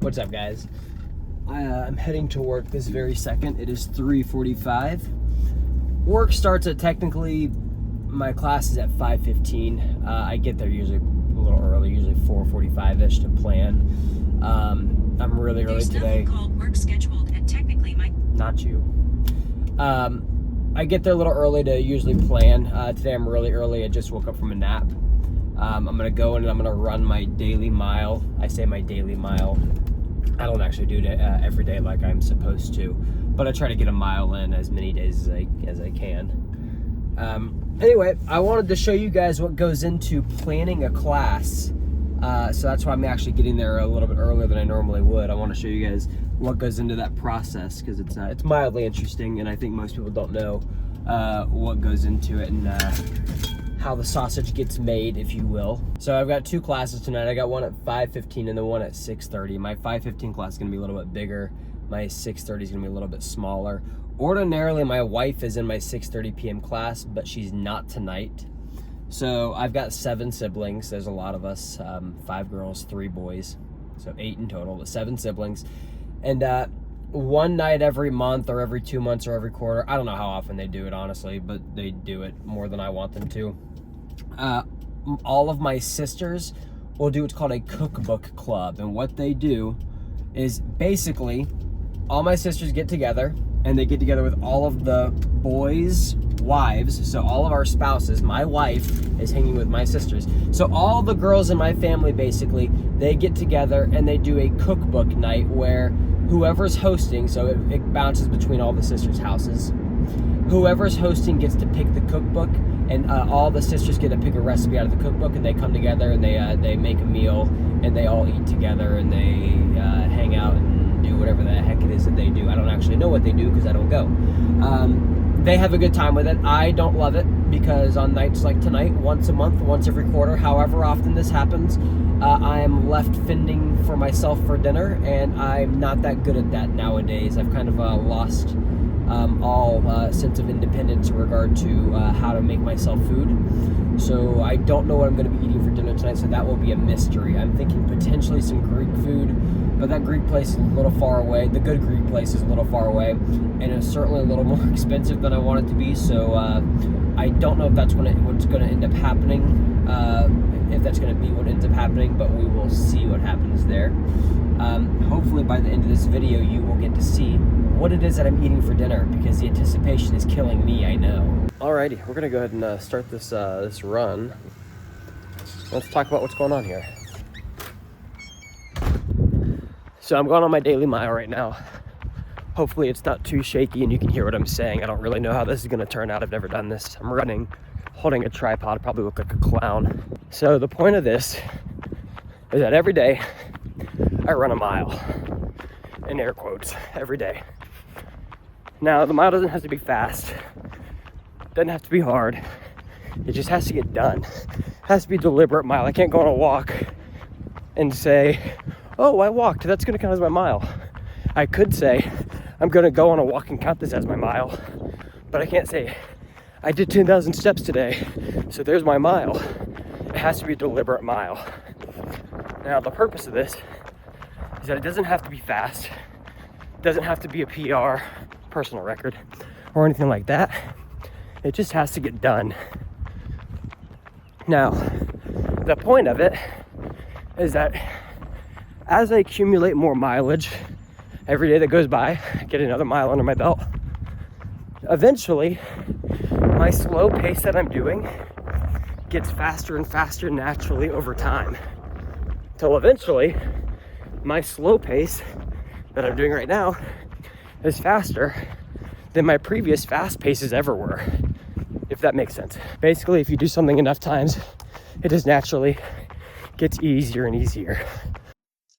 What's up, guys? I'm heading to work this very second. It is 3:45. Work starts at technically, my class is at 5:15. I get there usually a little early, usually 4:45-ish to plan. I'm really early today. Called work scheduled and technically my... Not you. I get there a little early to usually plan. Today I'm really early. I just woke up from a nap. I'm gonna go in and I'm gonna run my daily mile. I say my daily mile. I don't actually do it every day like I'm supposed to, but I try to get a mile in as many days as I can. Anyway, I wanted to show you guys what goes into planning a class. So that's why I'm actually getting there a little bit earlier than I normally would. I want to show you guys what goes into that process because it's mildly interesting, and I think most people don't know what goes into it and how the sausage gets made, if you will. So I've got two classes tonight. I got one at 5:15 and the one at 6:30. My 5:15 class is gonna be a little bit bigger. My 6:30 is gonna be a little bit smaller. Ordinarily, my wife is in my 6:30 p.m. class, but she's not tonight. So I've got 7 siblings. There's a lot of us, 5 girls, 3 boys. So 8 in total, but 7 siblings. And one night every month or every 2 months or every quarter, I don't know how often they do it, honestly, but they do it more than I want them to. All of my sisters will do what's called a cookbook club. And what they do is basically all my sisters get together and they get together with all of the boys' wives. So all of our spouses, my wife is hanging with my sisters. So all the girls in my family, basically, they get together and they do a cookbook night where whoever's hosting, so it bounces between all the sisters' houses. Whoever's hosting gets to pick the cookbook, and all the sisters get to pick a recipe out of the cookbook, and they come together and they make a meal, and they all eat together, and they hang out and do whatever the heck it is that they do. I don't actually know what they do because I don't go. They have a good time with it. I don't love it because on nights like tonight, once a month, once every quarter, however often this happens, I am left fending for myself for dinner, and I'm not that good at that nowadays. I've kind of lost all sense of independence in regard to how to make myself food. So I don't know what I'm going to be eating for dinner tonight, so that will be a mystery. I'm thinking potentially some Greek food, but that Greek place is a little far away. The good Greek place is a little far away, and it's certainly a little more expensive than I want it to be, so I don't know if that's what's going to end up happening, if that's going to be what ends up happening, but we will see what happens there. Hopefully by the end of this video, you will get to see what it is that I'm eating for dinner, because the anticipation is killing me, I know. Alrighty, we're gonna go ahead and start this run. Let's talk about what's going on here. So I'm going on my daily mile right now. Hopefully it's not too shaky and you can hear what I'm saying. I don't really know how this is gonna turn out. I've never done this. I'm running, holding a tripod, probably look like a clown. So the point of this is that every day I run a mile, in air quotes, every day. Now, the mile doesn't have to be fast, doesn't have to be hard, it just has to get done. It has to be a deliberate mile. I can't go on a walk and say, oh, I walked, that's gonna count as my mile. I could say, I'm gonna go on a walk and count this as my mile, but I can't say, I did 10,000 steps today, so there's my mile. It has to be a deliberate mile. Now, the purpose of this is that it doesn't have to be fast, it doesn't have to be a PR, personal record, or anything like that. It just has to get done. Now, the point of it is that as I accumulate more mileage every day that goes by, I get another mile under my belt, eventually my slow pace that I'm doing gets faster and faster naturally over time, till eventually my slow pace that I'm doing right now is faster than my previous fast paces ever were, if that makes sense. Basically, if you do something enough times, it just naturally gets easier and easier.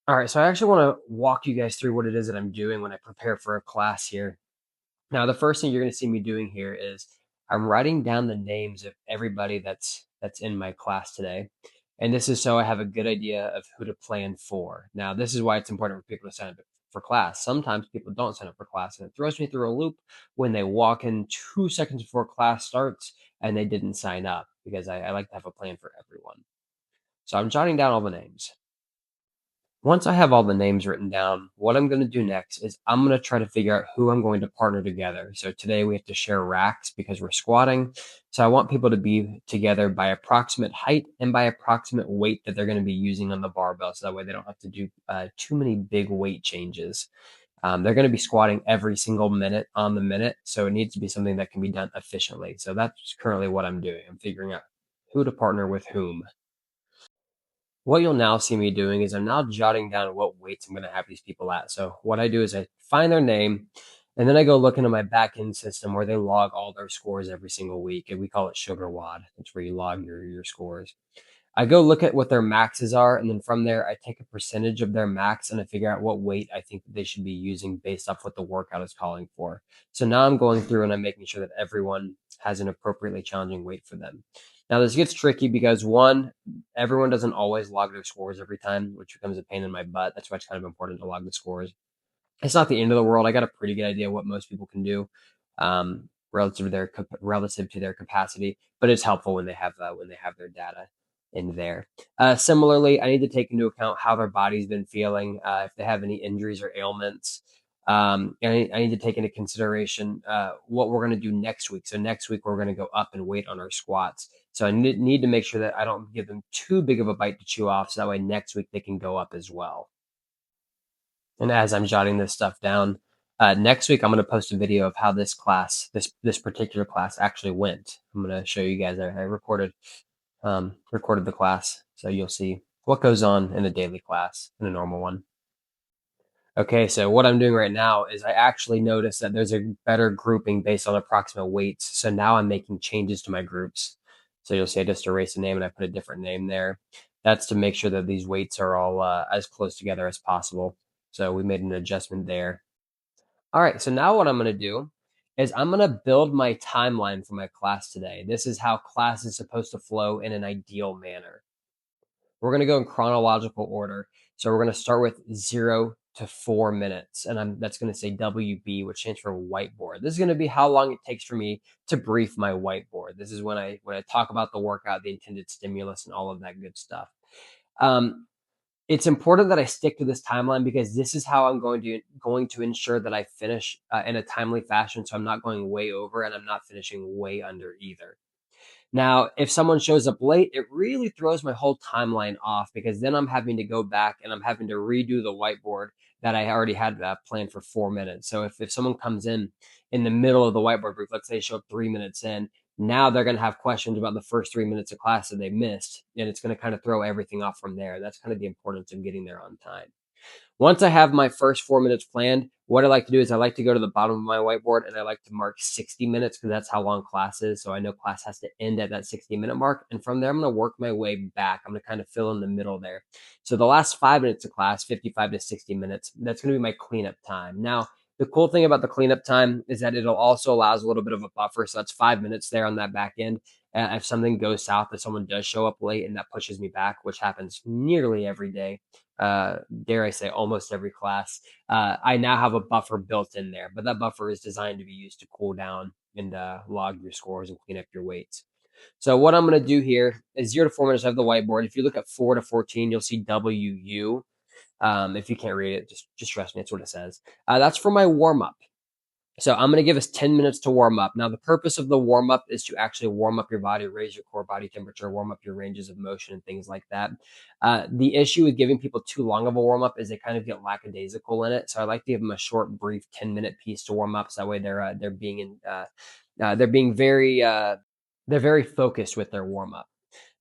All right, so I actually want to walk you guys through what it is that I'm doing when I prepare for a class here. Now, the first thing you're going to see me doing here is I'm writing down the names of everybody that's in my class today. And this is so I have a good idea of who to plan for. Now, this is why it's important for people to sign up for class. Sometimes people don't sign up for class, and it throws me through a loop when they walk in 2 seconds before class starts and they didn't sign up, because I like to have a plan for everyone. So I'm jotting down all the names. Once I have all the names written down, what I'm going to do next is I'm going to try to figure out who I'm going to partner together. So today we have to share racks because we're squatting. So I want people to be together by approximate height and by approximate weight that they're going to be using on the barbell. So that way they don't have to do too many big weight changes. They're going to be squatting every single minute on the minute. So it needs to be something that can be done efficiently. So that's currently what I'm doing. I'm figuring out who to partner with whom. What you'll now see me doing is I'm now jotting down what weights I'm going to have these people at. So what I do is I find their name, and then I go look into my back-end system where they log all their scores every single week, and we call it SugarWOD. That's where you log your scores. I go look at what their maxes are, and then from there, I take a percentage of their max and I figure out what weight I think that they should be using based off what the workout is calling for. So now I'm going through and I'm making sure that everyone has an appropriately challenging weight for them. Now, this gets tricky because one, everyone doesn't always log their scores every time, which becomes a pain in my butt. That's why it's kind of important to log the scores. It's not the end of the world. I got a pretty good idea what most people can do relative to their capacity, but it's helpful when they have their data in there. Similarly, I need to take into account how their body's been feeling, if they have any injuries or ailments. And I need to take into consideration what we're going to do next week. So next week, we're going to go up in weight on our squats. So I need to make sure that I don't give them too big of a bite to chew off. So that way next week they can go up as well. And as I'm jotting this stuff down, next week I'm going to post a video of how this class, this particular class actually went. I'm going to show you guys. I recorded the class, so you'll see what goes on in a daily class, in a normal one. Okay, so what I'm doing right now is I actually noticed that there's a better grouping based on approximate weights. So now I'm making changes to my groups. So you'll see I just erased a name and I put a different name there. That's to make sure that these weights are all as close together as possible. So we made an adjustment there. All right, so now what I'm going to do is I'm going to build my timeline for my class today. This is how class is supposed to flow in an ideal manner. We're going to go in chronological order. So we're going to start with 0 to 4 minutes. And that's going to say WB, which stands for whiteboard. This is going to be how long it takes for me to brief my whiteboard. This is when I talk about the workout, the intended stimulus, and all of that good stuff. It's important that I stick to this timeline because this is how I'm going to ensure that I finish in a timely fashion. So I'm not going way over and I'm not finishing way under either. Now, if someone shows up late, it really throws my whole timeline off because then I'm having to go back and I'm having to redo the whiteboard that I already had planned for 4 minutes. So if someone comes in the middle of the whiteboard brief, let's say they show up 3 minutes in, now they're going to have questions about the first 3 minutes of class that they missed, and it's going to kind of throw everything off from there. That's kind of the importance of getting there on time. Once I have my first 4 minutes planned, what I like to do is I like to go to the bottom of my whiteboard and I like to mark 60 minutes because that's how long class is. So I know class has to end at that 60-minute mark. And from there, I'm going to work my way back. I'm going to kind of fill in the middle there. So the last 5 minutes of class, 55 to 60 minutes, that's going to be my cleanup time. Now, the cool thing about the cleanup time is that it'll also allows a little bit of a buffer. So that's 5 minutes there on that back end. If something goes south, if someone does show up late and that pushes me back, which happens nearly every day, dare I say almost every class, I now have a buffer built in there, but that buffer is designed to be used to cool down and log your scores and clean up your weights. So what I'm going to do here is 0 to 4 minutes. I have the whiteboard. If you look at 4 to 14, you'll see WU. If you can't read it, just trust me. It's what it says. That's for my warm up. So I'm going to give us 10 minutes to warm up. Now, the purpose of the warm up is to actually warm up your body, raise your core body temperature, warm up your ranges of motion and things like that. The issue with giving people too long of a warm up is they kind of get lackadaisical in it. So I like to give them a short, brief 10-minute piece to warm up. So that way they're very focused with their warm up.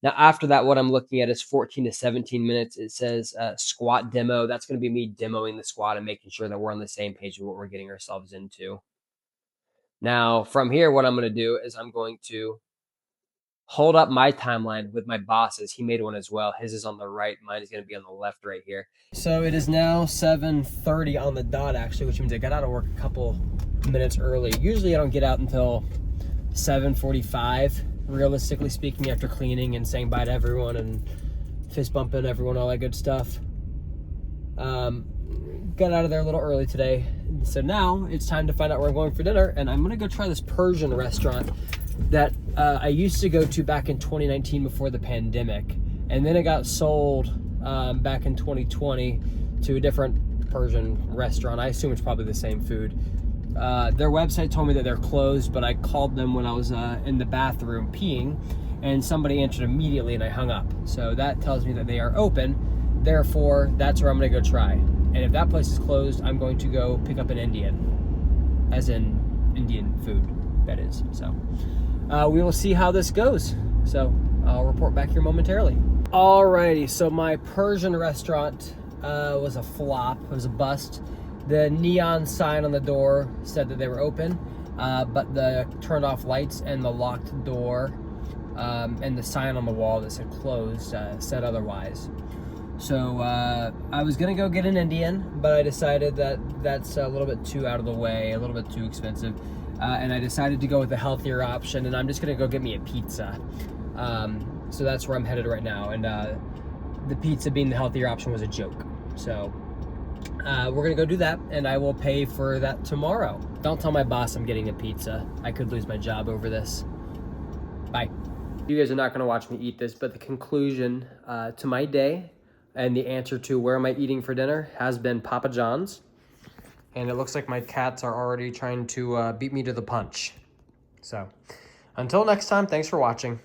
Now, after that, what I'm looking at is 14 to 17 minutes. It says squat demo. That's going to be me demoing the squat and making sure that we're on the same page with what we're getting ourselves into. Now, from here, what I'm going to do is I'm going to hold up my timeline with my boss's. He made one as well. His is on the right. Mine is going to be on the left right here. So it is now 7:30 on the dot, actually, which means I got out of work a couple minutes early. Usually I don't get out until 7:45. Realistically speaking, after cleaning and saying bye to everyone and fist bumping everyone, all that good stuff. Got out of there a little early today. So now it's time to find out where I'm going for dinner. And I'm going to go try this Persian restaurant that I used to go to back in 2019 before the pandemic. And then it got sold back in 2020 to a different Persian restaurant. I assume it's probably the same food. Their website told me that they're closed, but I called them when I was in the bathroom peeing, and somebody answered immediately and I hung up. So that tells me that they are open. Therefore, that's where I'm gonna go try. And if that place is closed, I'm going to go pick up an Indian, as in Indian food, that is. So we will see how this goes. So I'll report back here momentarily. Alrighty, so my Persian restaurant was a flop. It was a bust. The neon sign on the door said that they were open, but the turned off lights and the locked door and the sign on the wall that said closed said otherwise. So I was gonna go get an Indian, but I decided that that's a little bit too out of the way, a little bit too expensive, and I decided to go with the healthier option, and I'm just gonna go get me a pizza. So that's where I'm headed right now, and the pizza being the healthier option was a joke. So we're gonna go do that, and I will pay for that tomorrow. Don't tell my boss I'm getting a pizza. I could lose my job over this. Bye. You guys are not gonna watch me eat this, but the conclusion to my day and the answer to where am I eating for dinner has been Papa John's. And it looks like my cats are already trying to beat me to the punch. So until next time, thanks for watching.